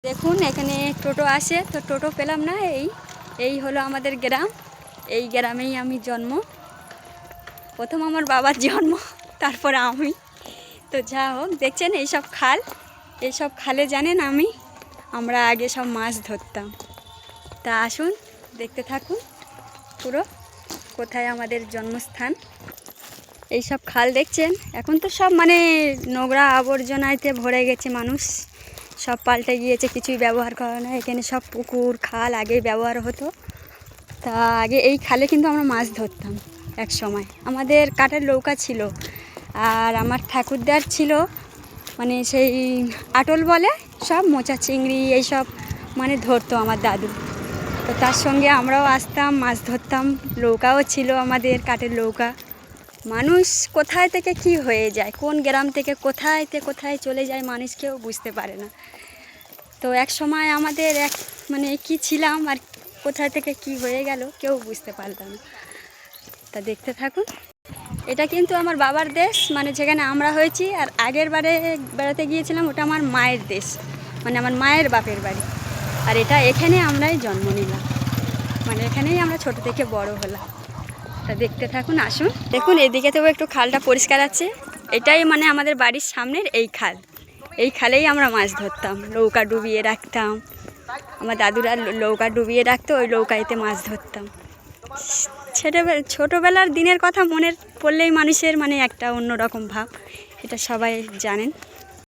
দেখুন এখানে টোটো আসে, তো টোটো পেলাম না। এই হলো আমাদের গ্রাম। এই গ্রামেই আমি জন্ম, প্রথম আমার বাবার জন্ম, তারপরে আমি। তো যা হোক, দেখছেন এইসব খাল, এইসব খালে জানেন আমরা আগে সব মাছ ধরতাম। তা আসুন দেখতে থাকুন পুরো কোথায় আমাদের জন্মস্থান। এইসব খাল দেখছেন, এখন তো সব নোংরা আবর্জনাতে ভরে গেছে, মানুষ সব পাল্টে গিয়েছে, কিছুই ব্যবহার করে না। এখানে সব পুকুর খাল আগে ব্যবহার হতো। তা আগে এই খালে কিন্তু আমরা মাছ ধরতাম। এক সময় আমাদের কাঠের নৌকা ছিল, আর আমার ঠাকুরদার ছিল সেই আটল বলে, সব মোচা চিংড়ি এইসব ধরতো আমার দাদু। তো তার সঙ্গে আমরাও আসতাম, মাছ ধরতাম। নৌকাও ছিল আমাদের, কাঠের নৌকা। মানুষ কোথায় থেকে কি হয়ে যায়, কোন গ্রাম থেকে কোথায় চলে যায়, মানুষ কেউ বুঝতে পারে না। তো এক সময় আমাদের কি ছিলাম, আর কোথায় থেকে কি হয়ে গেল কেউ বুঝতে পারলাম না। তা দেখতে থাকুন। এটা কিন্তু আমার বাবার দেশ, যেখানে আমরা হয়েছি। আর আগের বারে বেড়াতে গিয়েছিলাম, ওটা আমার মায়ের দেশ, আমার মায়ের বাপের বাড়ি। আর এখানে আমরাই জন্ম নিলাম, এখানেই আমরা ছোট থেকে বড় হলাম। তা দেখতে থাকুন, আসুন দেখুন। এদিকে তো একটু খালটা পরিষ্কার আছে। এটাই আমাদের বাড়ির সামনের এই খাল। এই খালেই আমরা মাছ ধরতাম, নৌকা ডুবিয়ে রাখতাম। আমার দাদুরা নৌকা ডুবিয়ে রাখতো, ওই নৌকাইতে মাছ ধরতাম। ছোটোবেলার দিনের কথা মনে পড়লেই মানুষের একটা অন্যরকম ভাব, এটা সবাই জানেন।